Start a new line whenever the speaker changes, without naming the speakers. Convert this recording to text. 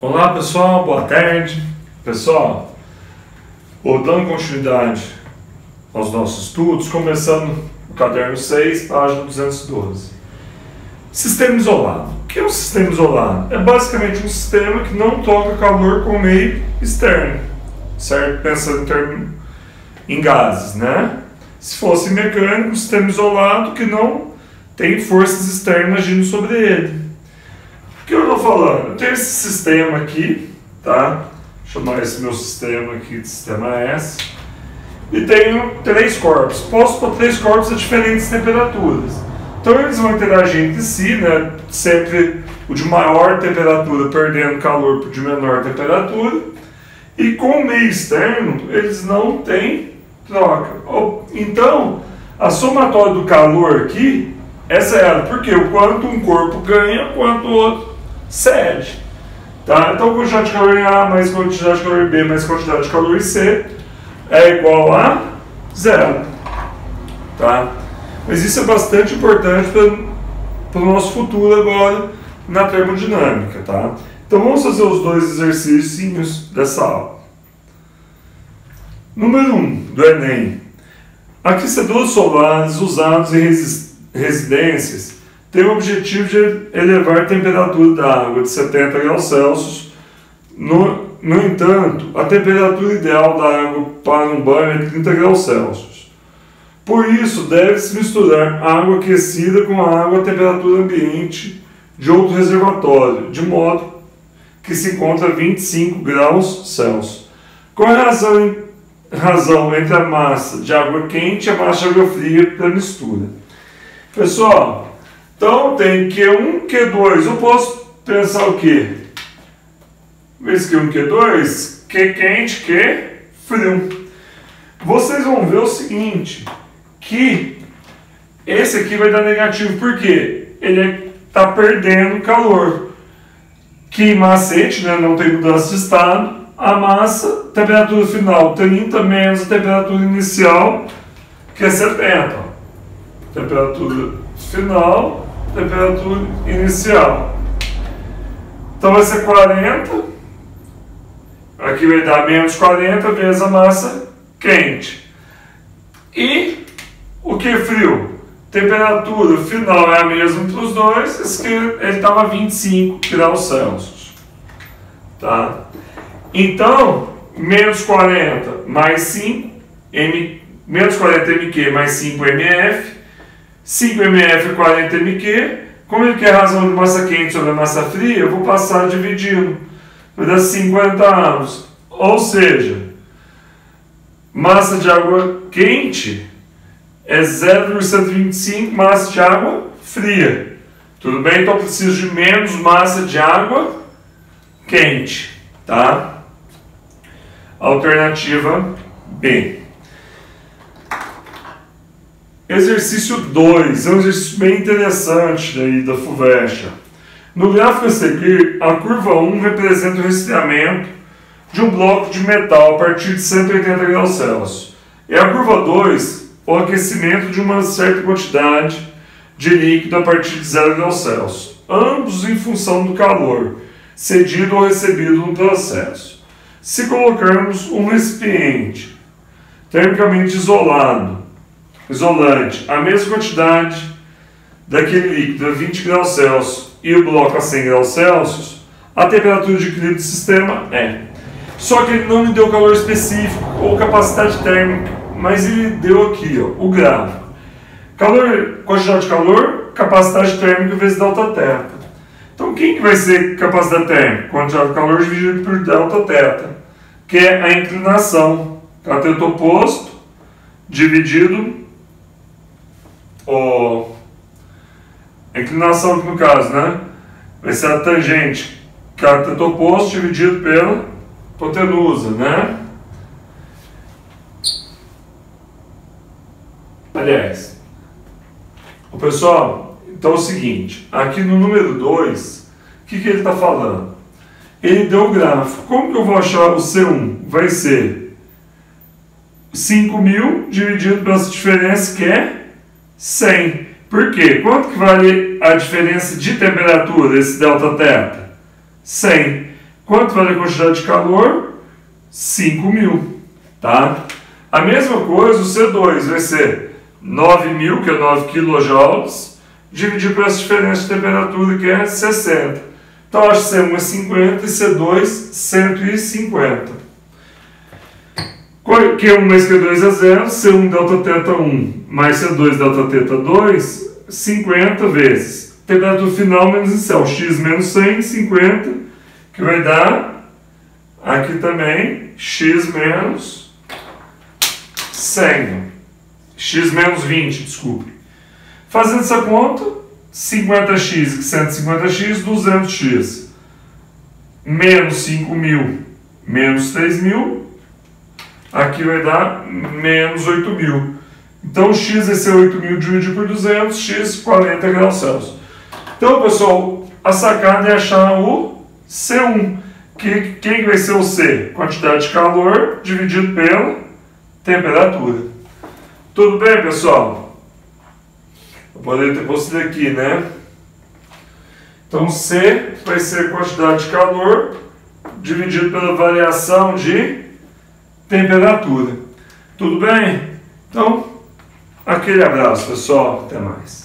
Olá pessoal, boa tarde. Pessoal, dando continuidade aos nossos estudos, começando o caderno 6, página 212. Sistema isolado. O que é um sistema isolado? É basicamente um sistema que não toca calor com o meio externo, certo? Pensando em gases, né? Se fosse mecânico, um sistema isolado que não tem forças externas agindo sobre ele. O que eu estou falando? Eu tenho esse sistema aqui, tá? Vou chamar esse meu sistema aqui de sistema S. E tenho três corpos. Posso pôr três corpos a diferentes temperaturas. Então eles vão interagir entre si, né? Sempre o de maior temperatura perdendo calor para o de menor temperatura. E com o meio externo, eles não têm troca. Então, a somatória do calor aqui, essa é ela. Porque o quanto um corpo ganha, quanto o outro cede. Tá? Então, quantidade de calor em A mais quantidade de calor em B mais quantidade de calor em C é igual a zero. Tá? Mas isso é bastante importante para o nosso futuro agora na termodinâmica. Tá? Então, vamos fazer os dois exercícios dessa aula. Número 1 do Enem. Aquecedores solares usados em residências têm o objetivo de elevar a temperatura da água de 70 graus Celsius. No entanto, a temperatura ideal da água para um banho é 30 graus Celsius. Por isso, deve-se misturar água aquecida com a água a temperatura ambiente de outro reservatório, de modo que se encontra a 25 graus Celsius. Qual é a razão entre a massa de água quente e a massa de água fria para a mistura? Pessoal, então tem Q1, Q2. Eu posso pensar o quê? Esse Q1, Q2, Q quente, Q frio. Vocês vão ver o seguinte, que esse aqui vai dar negativo, porque ele está perdendo calor. Que macete, né, não tem mudança de estado. A massa, temperatura final 30 menos a temperatura inicial, que é 70. Temperatura final, temperatura inicial. Então vai ser 40. Aqui vai dar menos 40 vezes a massa quente. E o que é frio? Temperatura final é a mesma para os dois. Esse aqui, ele estava a 25 graus Celsius. Tá? Então, menos 40 mais 5, menos 40 MQ mais 5 MF, 5 MF é 40 MQ. Como ele quer a razão de massa quente sobre a massa fria, eu vou passar dividindo. Vai dar 50 anos. Ou seja, massa de água quente é 0,125 massa de água fria. Tudo bem? Então eu preciso de menos massa de água quente. Tá? Alternativa B. Exercício 2. É um exercício bem interessante daí da FUVEST. No gráfico a seguir, a curva 1 representa o resfriamento de um bloco de metal a partir de 180 graus Celsius. E a curva 2, o aquecimento de uma certa quantidade de líquido a partir de 0 graus Celsius. Ambos em função do calor cedido ou recebido no processo. Se colocarmos um recipiente termicamente isolante, a mesma quantidade daquele líquido a 20 graus Celsius e o bloco a 100 graus Celsius, a temperatura de equilíbrio do sistema é. Só que ele não me deu calor específico ou capacidade térmica, mas ele deu aqui, ó, o gráfico. Quantidade de calor, capacidade térmica vezes delta-θ. Então, quem que vai ser capacidade térmica? Quantidade de calor dividido por delta-θ, que é a inclinação. Cateto oposto dividido a inclinação aqui no caso, né? Vai ser a tangente. Cateto oposto dividido pela hipotenusa, né? Aliás, pessoal, então é o seguinte, aqui no número 2, o que ele está falando? Ele deu o gráfico. Como que eu vou achar o C1? Vai ser 5.000 dividido pela diferença, que é 100. Por quê? Quanto que vale a diferença de temperatura, esse delta-θ? 100. Quanto vale a quantidade de calor? 5.000, tá? A mesma coisa, o C2 vai ser 9.000, que é 9 kJ, dividido por essa diferença de temperatura, que é 60. Então, acho que C1 é 50 e C2 150. Q1 mais Q2 é 0, C1 Δθ 1 mais C2 Δθ 2, 50 vezes. Temperatura final menos inicial, x menos 100, 50, que vai dar, aqui também, x menos 100. X menos 20, desculpe. Fazendo essa conta, 50x, 150x, 200x. Menos 5.000, menos 3.000. Aqui vai dar menos 8.000. Então, x vai ser 8.000 dividido por 200, x 40 graus Celsius. Então, pessoal, a sacada é achar o C1. Quem vai ser o C? Quantidade de calor dividido pela temperatura. Tudo bem, pessoal? Eu poderia ter posto aqui, né? Então, C vai ser quantidade de calor dividido pela variação de temperatura. Tudo bem? Então, aquele abraço, pessoal. Até mais.